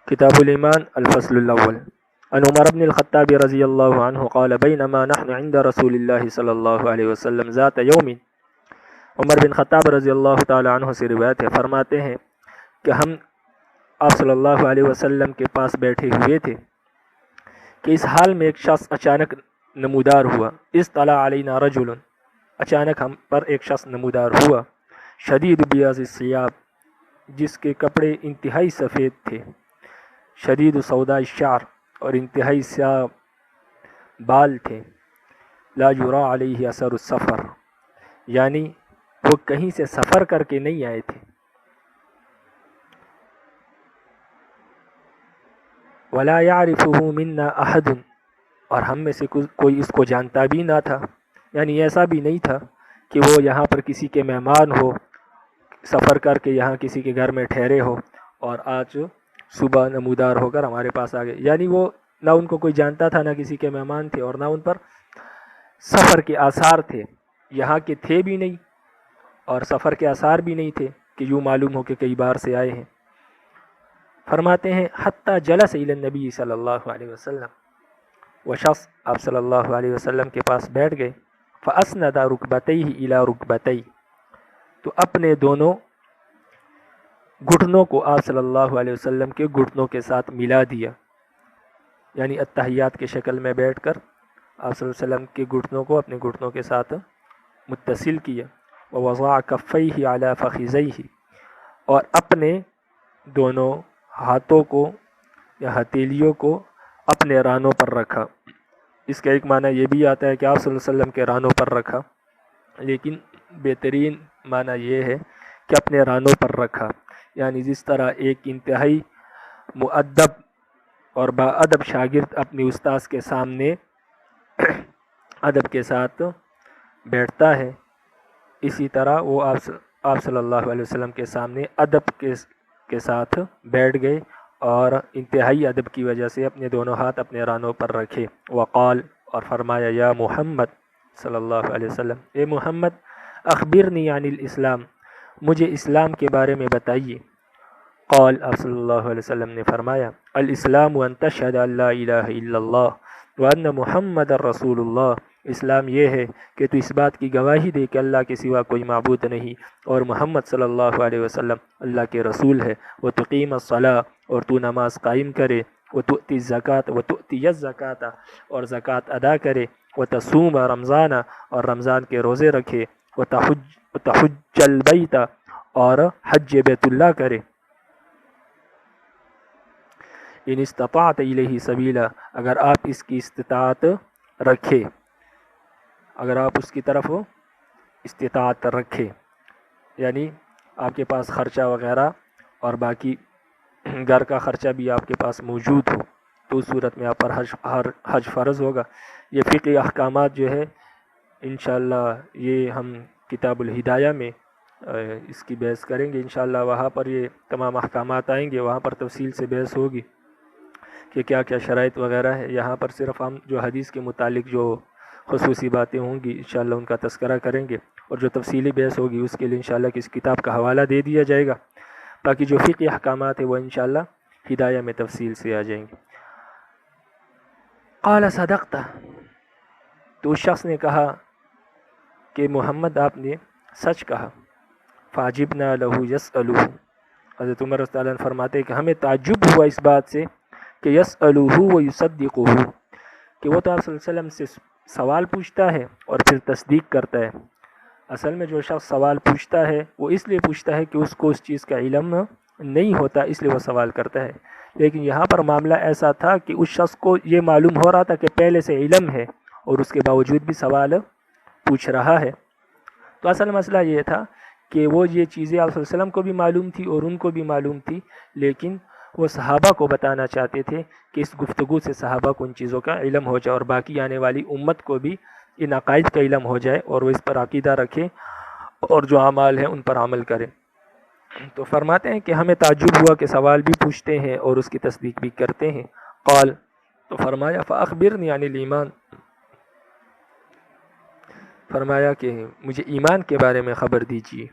کتاب الایمان الفصل الاول عن عمر بن الخطاب رضی اللہ عنہ قال بینما نحن عند رسول اللہ صلی اللہ علیہ وسلم ذات یوم. عمر بن خطاب رضی اللہ تعالی عنہ سے روایت ہے، فرماتے ہیں کہ ہم آپ صلی اللہ علیہ وسلم کے پاس بیٹھے ہوئے تھے کہ اس حال میں ایک شخص اچانک نمودار ہوا. اطلع علینا رجل، اچانک ہم پر ایک شخص نمودار ہوا. شدید بیاض الثیاب، جس کے کپڑے انتہائی سفید تھے. شدید سوداء الشعر، اور انتہائی سیاہ بال تھے. لا یرا علیہ اثر السفر، یعنی وہ کہیں سے سفر کر کے نہیں آئے تھے. ولا یعرفہ منا احد، اور ہم میں سے کوئی اس کو جانتا بھی نہ تھا. یعنی ایسا بھی نہیں تھا کہ وہ یہاں پر کسی کے مہمان ہو، سفر کر کے یہاں کسی کے گھر میں ٹھہرے ہو اور آج صبح نمودار ہو کر ہمارے پاس آ گئے. یعنی وہ نہ ان کو کوئی جانتا تھا، نہ کسی کے مہمان تھے، اور نہ ان پر سفر کے آثار تھے. یہاں کے تھے بھی نہیں اور سفر کے آثار بھی نہیں تھے کہ یوں معلوم ہو کہ کئی بار سے آئے ہیں. فرماتے ہیں حتی جلس الی النبی صلی اللہ علیہ وسلم، وہ شخص آپ صلی اللہ علیہ وسلم کے پاس بیٹھ گئے. فاسند رکبتیہ الی رکبتی، تو اپنے دونوں گھٹنوں کو آپ صلی اللہ علیہ وسلم کے گھٹنوں کے ساتھ ملا دیا. یعنی اتحیات کے شکل میں بیٹھ کر آپ صلی اللہ علیہ وسلم کے گھٹنوں کو اپنے گھٹنوں کے ساتھ متصل کیا. ووضع کفیہ علی فخذیہ، اور اپنے دونوں ہاتھوں کو یا ہتھیلیوں کو اپنے رانوں پر رکھا. اس کا ایک معنی یہ بھی آتا ہے کہ آپ صلی اللہ علیہ وسلم کے رانوں پر رکھا، لیکن بہترین معنی یہ ہے کہ اپنے رانوں پر رکھا. یعنی جس طرح ایک انتہائی مؤدب اور باادب شاگرد اپنی استاذ کے سامنے ادب کے ساتھ بیٹھتا ہے، اسی طرح وہ آپ صلی اللہ علیہ وسلم کے سامنے ادب کے ساتھ بیٹھ گئے اور انتہائی ادب کی وجہ سے اپنے دونوں ہاتھ اپنے رانوں پر رکھے. وقال، اور فرمایا یا محمد صلی اللہ علیہ وسلم، اے محمد اخبرنی عن الاسلام، مجھے اسلام کے بارے میں بتائیے. قال، آپ صلی اللہ علیہ وسلم نے فرمایا الاسلام ان تشہد ان لا الہ الا اللہ وان محمد رسول اللہ، اسلام یہ ہے کہ تو اس بات کی گواہی دے کہ اللہ کے سوا کوئی معبود نہیں اور محمد صلی اللہ علیہ وسلم اللہ کے رسول ہے. وتقیم الصلاۃ، اور تو نماز قائم کرے. وتؤتی الزکوٰۃ، وتؤتی الزکوٰۃ، اور زکوٰۃ ادا کرے. وتصوم رمضان، اور رمضان کے روزے رکھے. وتحج البیت، اور حج بیت اللہ کرے. ان استطاعت الیہ سبیلا، اگر آپ اس کی استطاعت رکھے، اگر آپ اس کی طرف استطاعت رکھے، یعنی آپ کے پاس خرچہ وغیرہ اور باقی گھر کا خرچہ بھی آپ کے پاس موجود ہو، تو اس صورت میں آپ پر حج فرض ہوگا. یہ فقہی احکامات جو ہے انشاءاللہ یہ ہم کتاب الہدایہ میں اس کی بحث کریں گے انشاءاللہ. وہاں پر یہ تمام احکامات آئیں گے، وہاں پر تفصیل سے بحث ہوگی کہ کیا کیا شرائط وغیرہ ہے. یہاں پر صرف ہم جو حدیث کے متعلق جو خصوصی باتیں ہوں گی انشاءاللہ ان کا تذکرہ کریں گے، اور جو تفصیلی بحث ہوگی اس کے لیے انشاءاللہ کسی کتاب کا حوالہ دے دیا جائے گا. باقی جو فقہی احکامات ہیں وہ انشاءاللہ ہدایہ میں تفصیل سے آ جائیں گے. قال صدقت، تو اس شخص نے کہا کہ محمد آپ نے سچ کہا. فعجبنا له یسألہ، حضرت عمر رضی اللہ عنہ فرماتے ہیں کہ ہمیں تعجب ہوا اس بات سے کہ یسألہ و یصدقہ، کہ وہ تو آپ صلی اللہ علیہ وسلم سے سوال پوچھتا ہے اور پھر تصدیق کرتا ہے. اصل میں جو شخص سوال پوچھتا ہے وہ اس لیے پوچھتا ہے کہ اس کو اس چیز کا علم نہیں ہوتا، اس لیے وہ سوال کرتا ہے. لیکن یہاں پر معاملہ ایسا تھا کہ اس شخص کو یہ معلوم ہو رہا تھا کہ پہلے سے علم ہے اور اس کے باوجود بھی سوال پوچھ رہا ہے. تو اصل مسئلہ یہ تھا کہ وہ یہ چیزیں آپ صلی اللہ علیہ وسلم کو بھی معلوم تھی اور ان کو بھی معلوم تھی، لیکن وہ صحابہ کو بتانا چاہتے تھے کہ اس گفتگو سے صحابہ کو ان چیزوں کا علم ہو جائے اور باقی آنے والی امت کو بھی ان عقائد کا علم ہو جائے اور وہ اس پر عقیدہ رکھے اور جو اعمال ہیں ان پر عمل کرے. تو فرماتے ہیں کہ ہمیں تعجب ہوا کہ سوال بھی پوچھتے ہیں اور اس کی تصدیق بھی کرتے ہیں. قال، تو فرمایا فاخبرنی عن الایمان، فرمایا کہ مجھے ایمان کے بارے میں خبر دیجیے.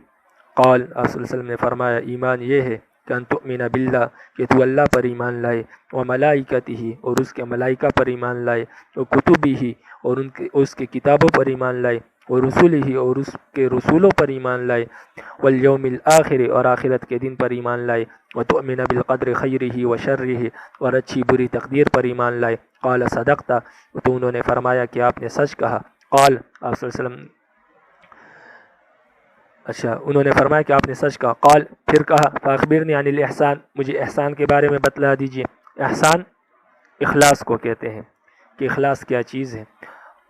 قال، آپ صلی اللہ علیہ وسلم نے فرمایا ایمان یہ ہے کہ ان تؤمن باللہ کہ تو اللہ پر ایمان لائے، و ملائکتہ اور اس کے ملائکہ پر ایمان لائے، و کتبہ اور اس کے کتابوں پر ایمان لائے، و رسولہ اور اس کے رسولوں پر ایمان لائے، والیوم الآخر اور آخرت کے دن پر ایمان لائے، و تؤمن بالقدر خیرہ و شرہ اور اچھی بری تقدیر پر ایمان لائے۔ قال صدقت تو انہوں نے فرمایا کہ آپ نے سچ کہا۔ قال آپ صلی اللہ علیہ وسلم انہوں نے فرمایا کہ آپ نے سچ کہا۔ قال پھر کہا فاخبرنی عن الاحسان مجھے احسان کے بارے میں بتلا دیجئے۔ احسان اخلاص کو کہتے ہیں کہ اخلاص کیا چیز ہے،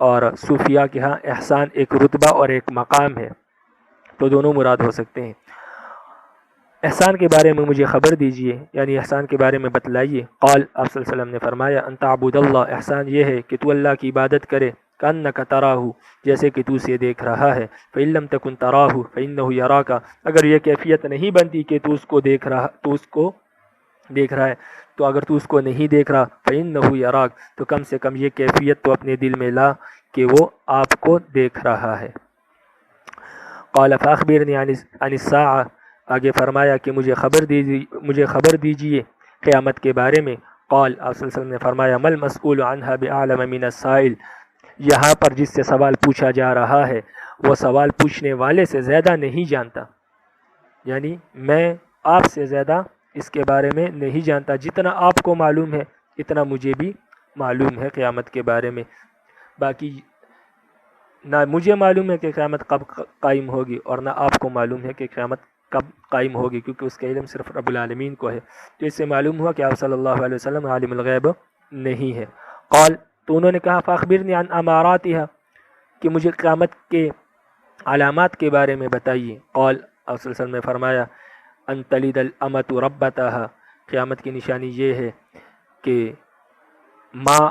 اور صوفیاء کے ہاں احسان ایک رتبہ اور ایک مقام ہے، تو دونوں مراد ہو سکتے ہیں۔ احسان کے بارے میں مجھے خبر دیجئے، یعنی احسان کے بارے میں بتلائیے۔ قال آپ صلی اللہ علیہ وسلم نے فرمایا ان تعبد اللہ احسان یہ ہے کہ تو اللہ کی عبادت کرے کأنک تراہ جیسے کہ تو اسے دیکھ رہا ہے، فإن لم تکن تراہ فإنہ یراک اگر یہ کیفیت نہیں بنتی کہ تو اس کو دیکھ رہا ہے تو اگر تو اس کو نہیں دیکھ رہا فإنہ یراک تو کم سے کم یہ کیفیت تو اپنے دل میں لا کہ وہ آپ کو دیکھ رہا ہے۔ قال فاخبرنی عن الساعہ آگے فرمایا کہ مجھے خبر دیجئے قیامت کے بارے میں۔ قال آپ صلی اللہ علیہ وسلم نے فرمایا مل مسئول عنہا بعالم من السائل یہاں پر جس سے سوال پوچھا جا رہا ہے وہ سوال پوچھنے والے سے زیادہ نہیں جانتا، یعنی میں آپ سے زیادہ اس کے بارے میں نہیں جانتا، جتنا آپ کو معلوم ہے اتنا مجھے بھی معلوم ہے قیامت کے بارے میں، باقی نہ مجھے معلوم ہے کہ قیامت کب قائم ہوگی اور نہ آپ کو معلوم ہے کہ قیامت کب قائم ہوگی، کیونکہ اس کا علم صرف رب العالمین کو ہے۔ تو اس سے معلوم ہوا کہ آپ صلی اللہ علیہ وسلم عالم الغیب نہیں ہے۔ قال تو انہوں نے کہا فاخبرنی عن اماراتها کہ مجھے قیامت کے علامات کے بارے میں بتائیے۔ قال آپ صلی اللہ علیہ وسلم نے فرمایا ان تلد الامۃ ربتها قیامت کی نشانی یہ ہے کہ ماں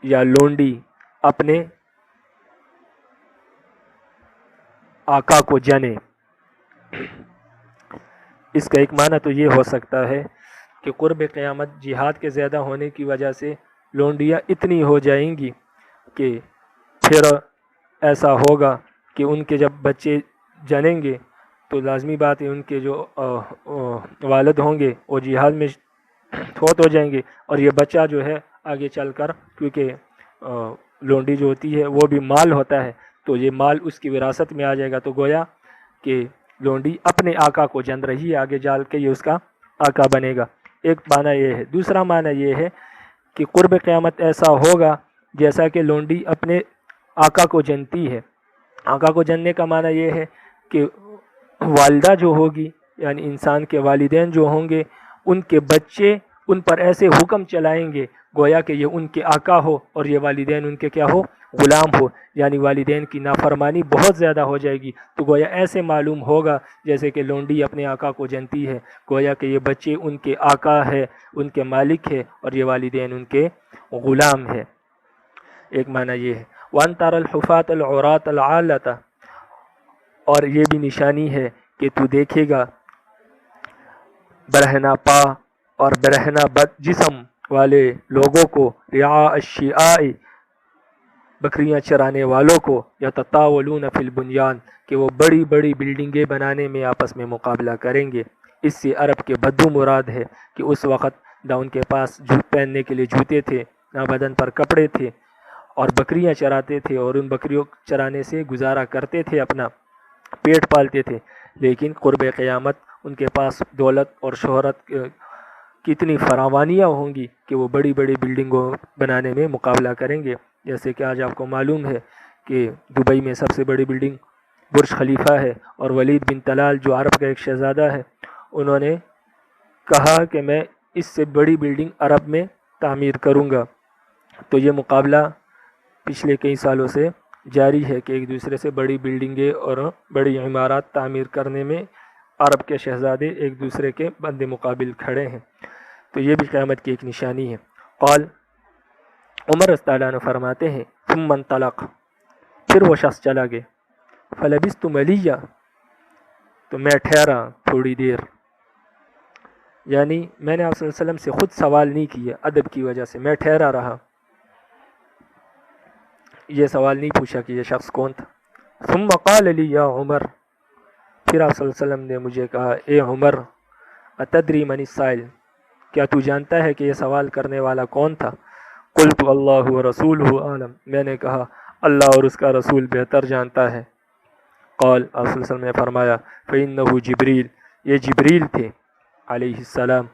یا لونڈی اپنے آقا کو جنے۔ اس کا ایک معنی تو یہ ہو سکتا ہے کہ قرب قیامت جہاد کے زیادہ ہونے کی وجہ سے لونڈیاں اتنی ہو جائیں گی کہ پھر ایسا ہوگا کہ ان کے جب بچے جنیں گے تو لازمی بات ہے ان کے جو والد ہوں گے وہ جہاد میں فوت ہو جائیں گے، اور یہ بچہ جو ہے آگے چل کر، کیونکہ لونڈی جو ہوتی ہے وہ بھی مال ہوتا ہے تو یہ مال اس کی وراثت میں آ جائے گا، تو گویا کہ لونڈی اپنے آقا کو جن رہی ہے، آگے جال کے یہ اس کا آقا بنے گا۔ ایک معنی یہ ہے۔ دوسرا معنی یہ ہے کہ قرب قیامت ایسا ہوگا جیسا کہ لونڈی اپنے آقا کو جنتی ہے۔ آقا کو جننے کا معنی یہ ہے کہ والدہ جو ہوگی، یعنی انسان کے والدین جو ہوں گے، ان کے بچے ان پر ایسے حکم چلائیں گے گویا کہ یہ ان کے آقا ہو اور یہ والدین ان کے کیا ہو، غلام ہو، یعنی والدین کی نافرمانی بہت زیادہ ہو جائے گی، تو گویا ایسے معلوم ہوگا جیسے کہ لونڈی اپنے آقا کو جنتی ہے، گویا کہ یہ بچے ان کے آقا ہے، ان کے مالک ہے، اور یہ والدین ان کے غلام ہے۔ ایک معنی یہ ہے۔ وَأَن تَرَى الْحُفَاةَ الْعُرَاةَ الْعَالَةَ اور یہ بھی نشانی ہے کہ تو دیکھے گا برہنہ پا اور برہنہ بد جسم والے لوگوں کو، رعاء الشیاء بکریاں چرانے والوں کو، یتطاولون فی البنیان کہ وہ بڑی بڑی بلڈنگیں بنانے میں آپس میں مقابلہ کریں گے۔ اس سے عرب کے بدو مراد ہے کہ اس وقت نہ ان کے پاس پہننے کے لیے جوتے تھے، نہ بدن پر کپڑے تھے، اور بکریاں چراتے تھے اور ان بکریوں چرانے سے گزارا کرتے تھے، اپنا پیٹ پالتے تھے، لیکن قرب قیامت ان کے پاس دولت اور شہرت کی اتنی فراوانیاں ہوں گی کہ وہ بڑی بڑی بلڈنگوں بنانے میں مقابلہ کریں گے۔ جیسے کہ آج آپ کو معلوم ہے کہ دبئی میں سب سے بڑی بلڈنگ برج خلیفہ ہے، اور ولید بن طلال جو عرب کا ایک شہزادہ ہے، انہوں نے کہا کہ میں اس سے بڑی بلڈنگ عرب میں تعمیر کروں گا۔ تو یہ مقابلہ پچھلے کئی سالوں سے جاری ہے کہ ایک دوسرے سے بڑی بلڈنگیں اور بڑی عمارات تعمیر کرنے میں عرب کے شہزادے ایک دوسرے کے بند مقابل کھڑے ہیں، تو یہ بھی قیامت کی ایک نشانی ہے۔ قال عمر رضی اللہ عنہ فرماتے ہیں ثم انطلق پھر وہ شخص چلا گیا، فلبثت ملیہ تو میں ٹھہرا تھوڑی دیر، یعنی میں نے آپ صلی اللہ علیہ وسلم سے خود سوال نہیں کیا، ادب کی وجہ سے میں ٹھہرا رہا، یہ سوال نہیں پوچھا کہ یہ شخص کون تھا۔ ثم قال لی یا عمر پھر آپ صلی اللہ علیہ وسلم نے مجھے کہا اے عمر اتدری من السائل، کیا تو جانتا ہے کہ یہ سوال کرنے والا کون تھا؟ قلت اللہ و رسولہ عالم، میں نے کہا اللہ اور اس کا رسول بہتر جانتا ہے۔ قال، آپ صلی اللہ علیہ وسلم نے فرمایا فإنہ جبریل، یہ جبریل تھے علیہ السلام،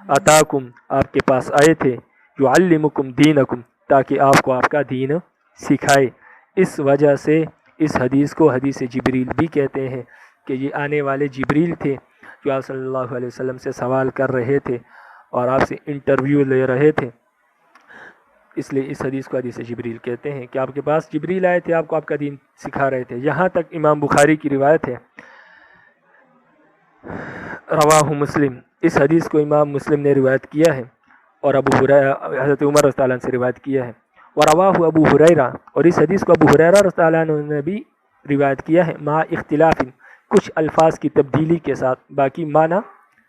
اتاکم، آپ کے پاس آئے تھے، یعلمکم دینکم، تاکہ آپ کو آپ کا دین سکھائے۔ اس وجہ سے اس حدیث کو حدیث جبریل بھی کہتے ہیں کہ یہ آنے والے جبریل تھے جو آپ صلی اللہ علیہ وسلم سے سوال کر رہے تھے اور آپ سے انٹرویو لے رہے تھے، اس لیے اس حدیث کو حدیث جبریل کہتے ہیں کہ آپ کے پاس جبریل آئے تھے، آپ کو آپ کا دین سکھا رہے تھے۔ یہاں تک امام بخاری کی روایت ہے، رواہ مسلم، اس حدیث کو امام مسلم نے روایت کیا ہے اور ابو ہریرہ حضرت عمر رضی اللہ عنہ سے روایت کیا ہے، ورواہ ابو ہریرہ، اور اس حدیث کو ابو ہریرہ رضی اللہ عنہ نے بھی روایت کیا ہے، مع اختلاف، کچھ الفاظ کی تبدیلی کے ساتھ، باقی معنی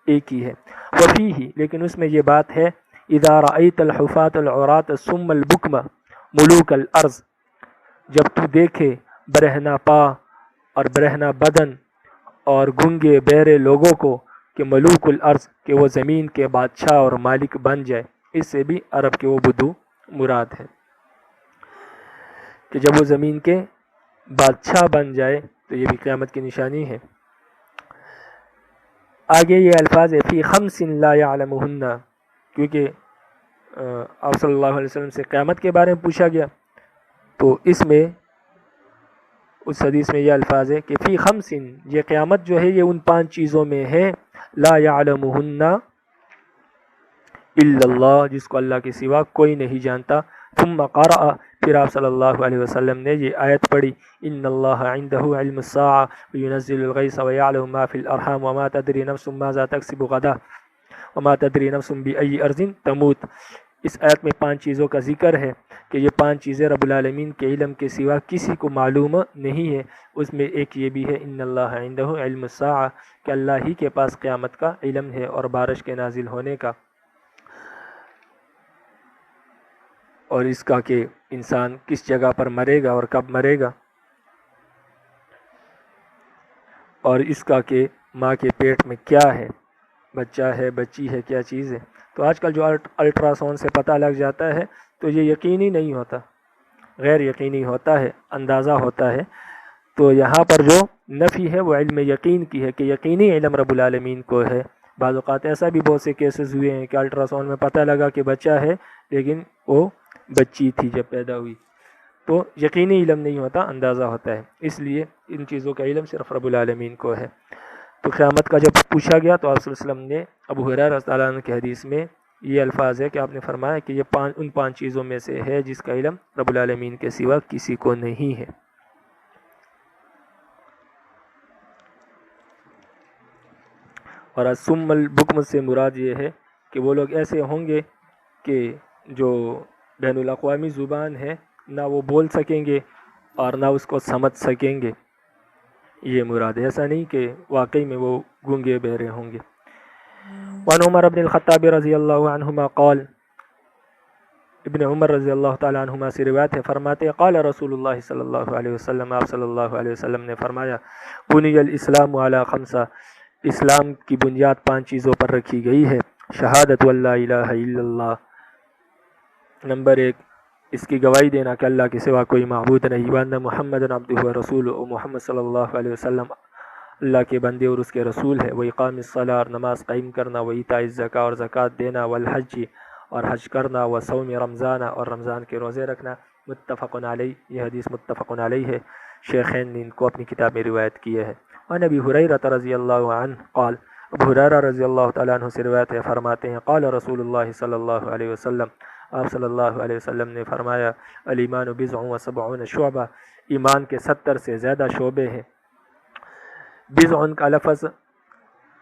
ایک ہی ہے۔ وفیہ، لیکن اس میں یہ بات ہے، اذا رأیت الحفاة العراة الصم البکم ملوک الارض، جب تو دیکھے برہنہ پا اور برہنہ بدن اور گنگے بہرے لوگوں کو کہ ملوک الارض، کہ وہ زمین کے بادشاہ اور مالک بن جائے، اس سے بھی عرب کے وہ بدو مراد ہے کہ جب وہ زمین کے بادشاہ بن جائے تو یہ بھی قیامت کی نشانی ہے۔ آگے یہ الفاظ ہے فی خمس لا یعلمہن، کیونکہ آپ صلی اللہ علیہ وسلم سے قیامت کے بارے میں پوچھا گیا، تو اس میں اس حدیث میں یہ الفاظ ہے کہ فی خمس، یہ قیامت جو ہے یہ ان 5 چیزوں میں ہے، لا یعلمہن الا اللہ، جس کو اللہ کے سوا کوئی نہیں جانتا۔ ثم قرأ، پھر آپ صلی اللہ علیہ وسلم نے یہ آیت پڑھی، ان اللہ عنده علم الساعة وینزل الغیث ویعلم ما فی الارحام وما تدری نفس ماذا تکسب غدا وما تدری نفس بأی ارض تموت۔ اس آیت میں 5 چیزوں کا ذکر ہے کہ یہ 5 چیزیں رب العالمین کے علم کے سوا کسی کو معلوم نہیں ہے۔ اس میں ایک یہ بھی ہے ان اللہ عنده علم الساعة، کہ اللہ ہی کے پاس قیامت کا علم ہے اور بارش کے نازل ہونے کا، اور اس کا کہ انسان کس جگہ پر مرے گا اور کب مرے گا، اور اس کا کہ ماں کے پیٹ میں کیا ہے، بچہ ہے بچی ہے کیا چیز ہے۔ تو آج کل جو الٹرا ساؤنڈ سے پتہ لگ جاتا ہے تو یہ یقینی نہیں ہوتا، غیر یقینی ہوتا ہے، اندازہ ہوتا ہے۔ تو یہاں پر جو نفی ہے وہ علم یقین کی ہے کہ یقینی علم رب العالمین کو ہے۔ بعض اوقات ایسا بھی بہت سے کیسز ہوئے ہیں کہ الٹرا ساؤنڈ میں پتہ لگا کہ بچہ ہے لیکن وہ بچی تھی جب پیدا ہوئی، تو یقینی علم نہیں ہوتا، اندازہ ہوتا ہے۔ اس لیے ان چیزوں کا علم صرف رب العالمین کو ہے۔ تو قیامت کا جب پوچھا گیا تو آپ صلی اللہ علیہ وسلم نے ابو ہریرہ رضی اللہ عنہ کی حدیث میں یہ الفاظ ہے کہ آپ نے فرمایا کہ یہ ان 5 چیزوں میں سے ہے جس کا علم رب العالمین کے سوا کسی کو نہیں ہے۔ اور الصم البکم سے مراد یہ ہے کہ وہ لوگ ایسے ہوں گے کہ جو بین الاقوامی زبان ہے نہ وہ بول سکیں گے اور نہ اس کو سمجھ سکیں گے، یہ مراد ہے، ایسا نہیں کہ واقعی میں وہ گونگے بہرے ہوں گے۔ وعن عمر بن الخطاب رضی اللہ عنہما قال، ابن عمر رضی اللہ تعالی عنہما سے روایت ہے، فرماتے قال رسول اللہ صلی اللہ علیہ وسلم، آپ صلی اللہ علیہ وسلم نے فرمایا بنی الاسلام علی 5، اسلام کی بنیاد 5 چیزوں پر رکھی گئی ہے۔ شہادت واللہ الہ الا اللہ، نمبر 1 اس کی گواہی دینا کہ اللہ کے سوا کوئی معبود نہیں، وان محمد عبدہ ورسولہ، محمد صلی اللہ علیہ وسلم اللہ کے بندے اور اس کے رسول ہے، وإقام الصلاۃ، اور نماز قائم کرنا، وإیتاء الزکاۃ، اور زکوٰۃ دینا، والحج، اور حج کرنا، وصوم رمضان، اور رمضان کے روزے رکھنا۔ متفق علیہ، یہ حدیث متفق علیہ ہے، شیخین نے ان کو اپنی کتاب میں روایت کیا ہے۔ وعن ابی ہریرہ رضی اللہ عنہ قال، ابو ہریرہ رضی اللہ تعالیٰ عنہ سے روایت ہے، فرماتے ہیں قال رسول اللہ صلی اللہ علیہ وسلم، آپ صلی اللہ علیہ وسلم نے فرمایا الایمان بضع و سبعون شعبہ، ایمان کے 70 سے زیادہ شعبے ہیں۔ بضع کا لفظ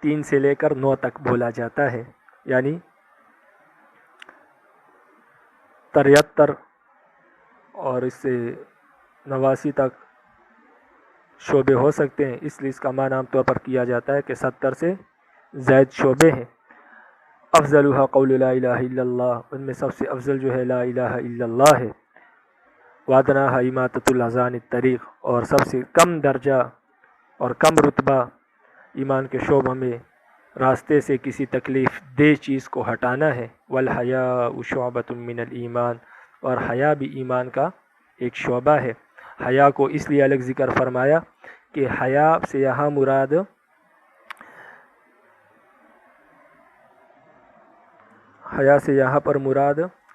3 سے لے کر 9 تک بولا جاتا ہے، یعنی 73 اور اس سے 89 تک شعبے ہو سکتے ہیں، اس لیے اس کا معنی عام طور پر کیا جاتا ہے کہ 70 سے زائد شعبے ہیں۔ افضلها قول لا الہ الا اللہ، ان میں سب سے افضل جو ہے لا الہ الا اللہ ہے۔ وادناها اماطۃ الاذان الطریق، اور سب سے کم درجہ اور کم رتبہ ایمان کے شعبہ میں راستے سے کسی تکلیف دہ چیز کو ہٹانا ہے۔ والحیاء شعبۃ من الایمان، اور حیا بھی ایمان کا ایک شعبہ ہے۔ حیا کو اس لیے الگ ذکر فرمایا کہ حیا سے یہاں مراد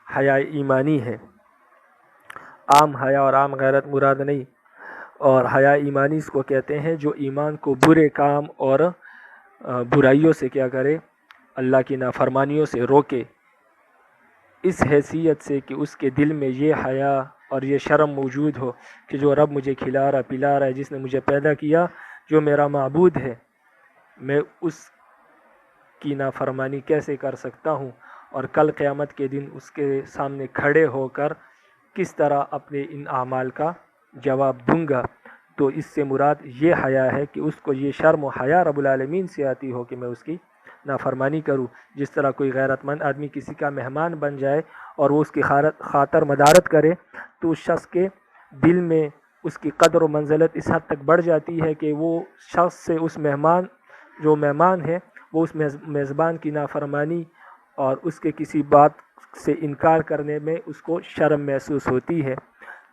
حیا ایمانی ہے، عام حیا اور عام غیرت مراد نہیں، اور حیا ایمانی اس کو کہتے ہیں جو ایمان کو برے کام اور برائیوں سے کیا کرے، اللہ کی نافرمانیوں سے روکے، اس حیثیت سے کہ اس کے دل میں یہ حیا اور یہ شرم موجود ہو کہ جو رب مجھے کھلا رہا پلا رہا ہے، جس نے مجھے پیدا کیا، جو میرا معبود ہے، میں اس کی نافرمانی کیسے کر سکتا ہوں، اور کل قیامت کے دن اس کے سامنے کھڑے ہو کر کس طرح اپنے ان اعمال کا جواب دوں گا۔ تو اس سے مراد یہ حیا ہے کہ اس کو یہ شرم و حیا رب العالمین سے آتی ہو کہ میں اس کی نافرمانی کروں۔ جس طرح کوئی غیرت مند آدمی کسی کا مہمان بن جائے اور وہ اس کی خاطر مدارت کرے، تو اس شخص کے دل میں اس کی قدر و منزلت اس حد تک بڑھ جاتی ہے کہ وہ شخص سے اس مہمان ہے، وہ اس میزبان کی نافرمانی اور اس کے کسی بات سے انکار کرنے میں اس کو شرم محسوس ہوتی ہے۔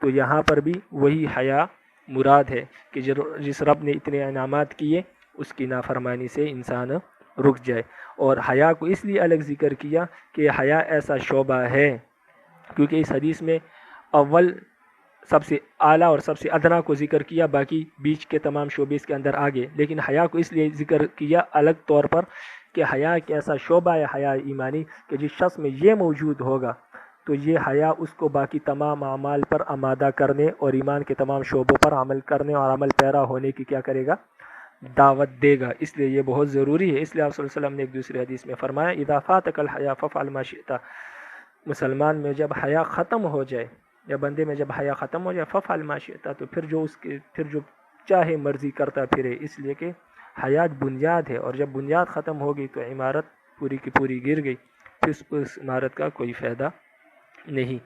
تو یہاں پر بھی وہی حیا مراد ہے کہ جس رب نے اتنے انعامات کیے اس کی نافرمانی سے انسان رک جائے۔ اور حیا کو اس لیے الگ ذکر کیا کہ حیا ایسا شعبہ ہے، کیونکہ اس حدیث میں اول سب سے اعلیٰ اور سب سے ادنا کو ذکر کیا، باقی بیچ کے تمام شعبے اس کے اندر آگے، لیکن حیا کو اس لیے ذکر کیا الگ طور پر کہ حیا ایک ایسا شعبہ ہے، حیا ایمانی، کہ جس شخص میں یہ موجود ہوگا تو یہ حیا اس کو باقی تمام اعمال پر آمادہ کرنے اور ایمان کے تمام شعبوں پر عمل کرنے اور عمل پیرا ہونے کی کیا کرے گا، دعوت دے گا۔ اس لیے یہ بہت ضروری ہے۔ اس لیے آپ صلی اللہ علیہ وسلم نے ایک دوسری حدیث میں فرمایا اذا فاتک الحیا فافعل ما شئت، مسلمان میں جب حیا ختم ہو جائے، یا بندے میں جب حیا ختم ہو جائے، فافعل ما شئت، تو پھر جو چاہے مرضی کرتا پھرے، اس لیے کہ حیا بنیاد ہے، اور جب بنیاد ختم ہوگی تو عمارت پوری کی پوری گر گئی، پھر اس عمارت کا کوئی فائدہ نہیں۔